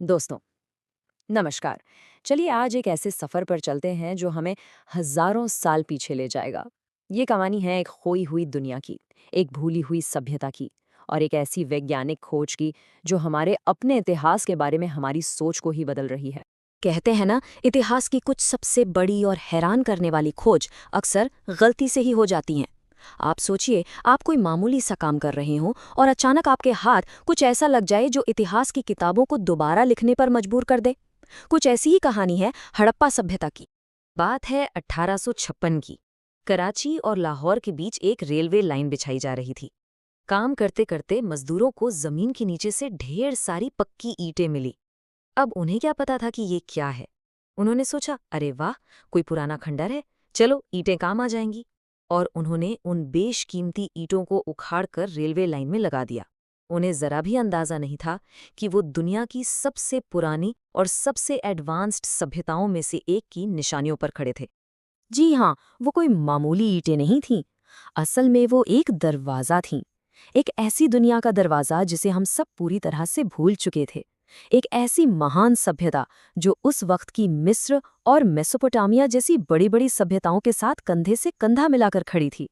दोस्तों, नमस्कार। चलिए आज एक ऐसे सफर पर चलते हैं जो हमें हजारों साल पीछे ले जाएगा। ये कहानी है एक खोई हुई दुनिया की, एक भूली हुई सभ्यता की और एक ऐसी वैज्ञानिक खोज की जो हमारे अपने इतिहास के बारे में हमारी सोच को ही बदल रही है। कहते हैं ना, इतिहास की कुछ सबसे बड़ी और हैरान करने वाली खोज अक्सर गलती से ही हो जाती हैं। आप सोचिए, आप कोई मामूली सा काम कर रहे हो और अचानक आपके हाथ कुछ ऐसा लग जाए जो इतिहास की किताबों को दोबारा लिखने पर मजबूर कर दे। कुछ ऐसी ही कहानी है हड़प्पा सभ्यता की। बात है 1856 की। कराची और लाहौर के बीच एक रेलवे लाइन बिछाई जा रही थी। काम करते करते मजदूरों को जमीन के नीचे से ढेर सारी पक्की ईंटें मिली। अब उन्हें क्या पता था कि ये क्या है। उन्होंने सोचा, अरे वाह, कोई पुराना खंडर है, चलो ईंटें काम आ जाएंगी। और उन्होंने उन बेशकीमती ईंटों को उखाड़कर रेलवे लाइन में लगा दिया। उन्हें जरा भी अंदाजा नहीं था कि वो दुनिया की सबसे पुरानी और सबसे एडवांस्ड सभ्यताओं में से एक की निशानियों पर खड़े थे। जी हाँ, वो कोई मामूली ईंटें नहीं थीं। असल में वो एक दरवाज़ा थीं। एक ऐसी दुनिया का दरवाज़ा जिसे हम सब पूरी तरह से भूल चुके थे। एक ऐसी महान सभ्यता जो उस वक्त की मिस्र और मेसोपोटामिया जैसी बड़ी-बड़ी सभ्यताओं के साथ कंधे से कंधा मिलाकर खड़ी थी।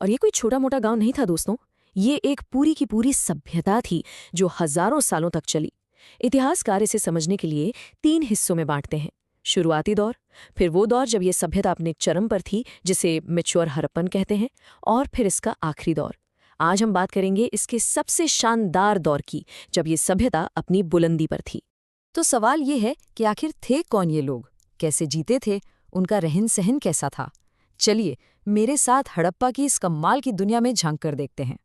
और ये कोई छोटा-मोटा गांव नहीं था दोस्तों। ये एक पूरी की पूरी सभ्यता थी जो हजारों सालों तक चली। इतिहासकार इसे समझने के लिए 3 हिस्सों में बांटते हैं। शुरुआती दौर, फिर वो दौर जब ये सभ्यता अपने चरम पर थी जिसे मैच्योर हड़प्पन कहते हैं, और फिर इसका आखिरी दौर। आज हम बात करेंगे इसके सबसे शानदार दौर की, जब ये सभ्यता अपनी बुलंदी पर थी। तो सवाल ये है कि आखिर थे कौन ये लोग, कैसे जीते थे, उनका रहन सहन कैसा था। चलिए मेरे साथ हड़प्पा की इस कमाल की दुनिया में झांक कर देखते हैं।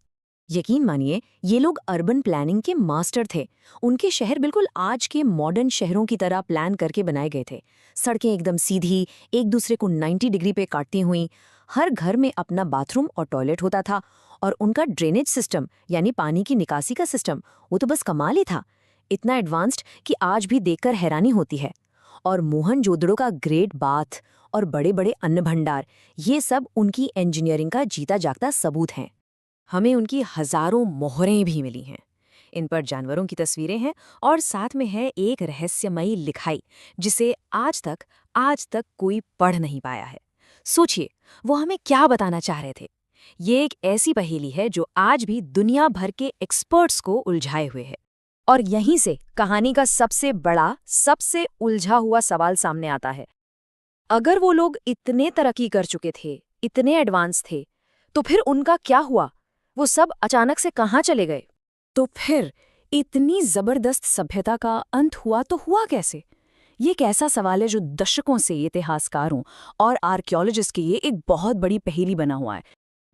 यकीन मानिए, ये लोग अर्बन प्लानिंग के मास्टर थे। उनके शहर बिल्कुल आज के मॉडर्न शहरों की तरह प्लान करके बनाए गए थे। सड़कें एकदम सीधी, एक दूसरे को 90 डिग्री पे काटती हुई। हर घर में अपना बाथरूम और टॉयलेट होता था। और उनका ड्रेनेज सिस्टम, यानी पानी की निकासी का सिस्टम, वो तो बस कमाल ही था। इतना एडवांस्ड कि आज भी देखकर हैरानी होती है। और मोहनजोदड़ो का ग्रेट बाथ और बड़े बड़े अन्न भंडार, ये सब उनकी इंजीनियरिंग का जीता जागता सबूत हैं। हमें उनकी हजारों मोहरें भी मिली हैं। इन पर जानवरों की तस्वीरें हैं और साथ में है एक रहस्यमयी लिखाई जिसे आज तक कोई पढ़ नहीं पाया है। सोचिए, वो हमें क्या बताना चाह रहे थे। ये एक ऐसी पहेली है जो आज भी दुनिया भर के एक्सपर्ट्स को उलझाए हुए है। और यहीं से कहानी का सबसे बड़ा, सबसे उलझा हुआ सवाल सामने आता है। अगर वो लोग इतने तरक्की कर चुके थे, इतने एडवांस थे, तो फिर उनका क्या हुआ? वो सब अचानक से कहाँ चले गए? तो फिर इतनी जबरदस्त सभ्यता का अंत हुआ तो हुआ कैसे? ये एक ऐसा सवाल है जो दशकों से इतिहासकारों और आर्कियोलॉजिस्ट के लिए एक बहुत बड़ी पहेली बना हुआ है।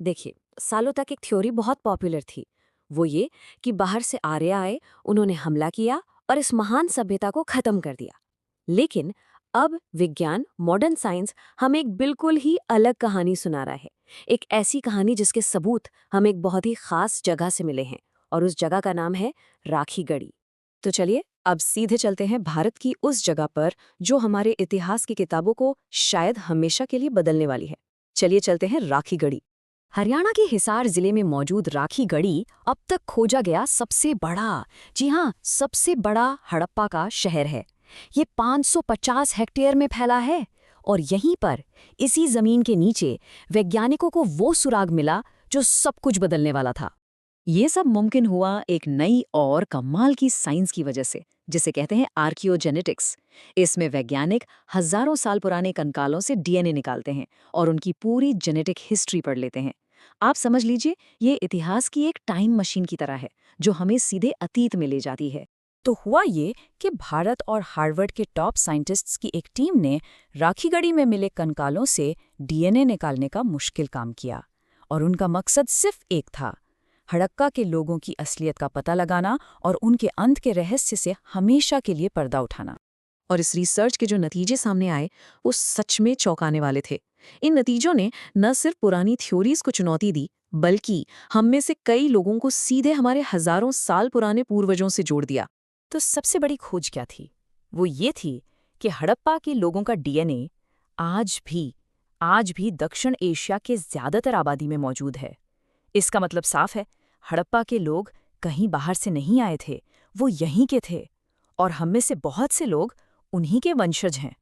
देखिए, सालों तक एक थ्योरी बहुत पॉपुलर थी। वो ये कि बाहर से आर्य आए, उन्होंने हमला किया और इस महान सभ्यता को खत्म कर दिया। लेकिन अब विज्ञान, मॉडर्न साइंस हमें एक बिल्कुल ही अलग कहानी सुना रहा है। एक ऐसी कहानी जिसके सबूत हमें एक बहुत ही खास जगह से मिले हैं, और उस जगह का नाम है राखी गढ़ी। तो चलिए अब सीधे चलते हैं भारत की उस जगह पर जो हमारे इतिहास की किताबों को शायद हमेशा के लिए बदलने वाली है। चलिए चलते हैं राखी गढ़ी। हरियाणा के हिसार जिले में मौजूद राखी गढ़ी अब तक खोजा गया सबसे बड़ा, जी हाँ, सबसे बड़ा हड़प्पा का शहर है। ये 550 हेक्टेयर में फैला है। और यहीं पर, इसी जमीन के नीचे, वैज्ञानिकों को वो सुराग मिला जो सब कुछ बदलने वाला था। ये सब मुमकिन हुआ एक नई और कमाल की साइंस की वजह से, जिसे कहते हैं आर्कियोजेनेटिक्स। इसमें वैज्ञानिक हजारों साल पुराने कंकालों से डीएनए निकालते हैं और उनकी पूरी जेनेटिक हिस्ट्री पढ़ लेते हैं। आप समझ लीजिए, ये इतिहास की एक टाइम मशीन की तरह है जो हमें सीधे अतीत में ले जाती है। तो हुआ ये कि भारत और हार्वर्ड के टॉप साइंटिस्ट्स की एक टीम ने राखीगढ़ी में मिले कंकालों से डीएनए निकालने का मुश्किल काम किया। और उनका मकसद सिर्फ एक था, हड़प्पा के लोगों की असलियत का पता लगाना और उनके अंत के रहस्य से हमेशा के लिए पर्दा उठाना। और इस रिसर्च के जो नतीजे सामने आए, वो सच में चौंकाने वाले थे। इन नतीजों ने न सिर्फ पुरानी थ्योरीज को चुनौती दी, बल्कि हम में से कई लोगों को सीधे हमारे हजारों साल पुराने पूर्वजों से जोड़ दिया। तो सबसे बड़ी खोज क्या थी? वो ये थी कि हड़प्पा के लोगों का डीएनए आज भी दक्षिण एशिया के ज्यादातर आबादी में मौजूद है। इसका मतलब साफ है, हड़प्पा के लोग कहीं बाहर से नहीं आए थे, वो यहीं के थे। और हम में से बहुत से लोग उन्हीं के वंशज हैं।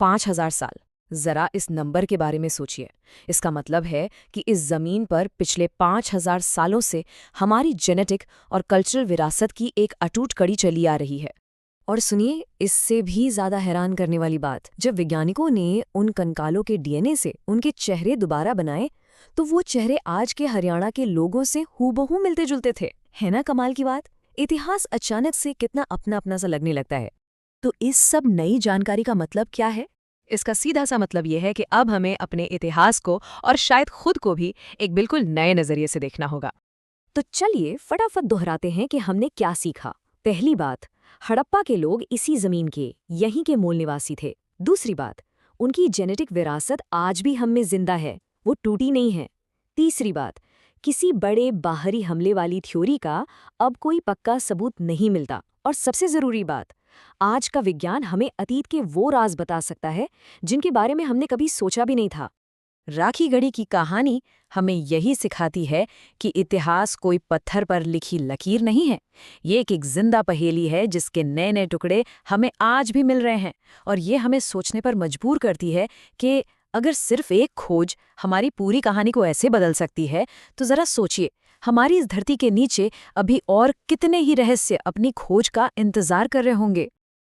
5000 साल। जरा इस नंबर के बारे में सोचिए। इसका मतलब है कि इस जमीन पर पिछले 5000 सालों से हमारी जेनेटिक और कल्चरल विरासत की एक अटूट कड़ी चली आ रही है। और सुनिए, इससे भी ज्यादा हैरान करने वाली बात, जब वैज्ञानिकों ने उन कंकालों के डीएनए से उनके चेहरे दोबारा बनाए, तो वो चेहरे आज के हरियाणा के लोगों से हूबहू मिलते जुलते थे। है ना कमाल की बात? इतिहास अचानक से कितना अपना अपना सा लगने लगता है। तो इस सब नई जानकारी का मतलब क्या है? इसका सीधा सा मतलब यह है कि अब हमें अपने इतिहास को और शायद खुद को भी एक बिल्कुल नए नजरिए से देखना होगा। तो चलिए फटाफट दोहराते हैं कि हमने क्या सीखा। पहली बात, हड़प्पा के लोग इसी जमीन के, यहीं के मूल निवासी थे। दूसरी बात, उनकी जेनेटिक विरासत आज भी हम में जिंदा है, वो टूटी नहीं है। तीसरी बात, किसी बड़े बाहरी हमले वाली थ्योरी का अब कोई पक्का सबूत नहीं मिलता। और सबसे जरूरी बात, आज का विज्ञान हमें अतीत के वो राज बता सकता है जिनके बारे में हमने कभी सोचा भी नहीं था। राखी गढ़ी की कहानी हमें यही सिखाती है कि इतिहास कोई पत्थर पर लिखी लकीर नहीं है। ये एक जिंदा पहेली है जिसके नए नए टुकड़े हमें आज भी मिल रहे हैं। और ये हमें सोचने पर मजबूर करती है कि अगर सिर्फ एक खोज हमारी पूरी कहानी को ऐसे बदल सकती है, तो जरा सोचिए, हमारी इस धरती के नीचे अभी और कितने ही रहस्य अपनी खोज का इंतजार कर रहे होंगे।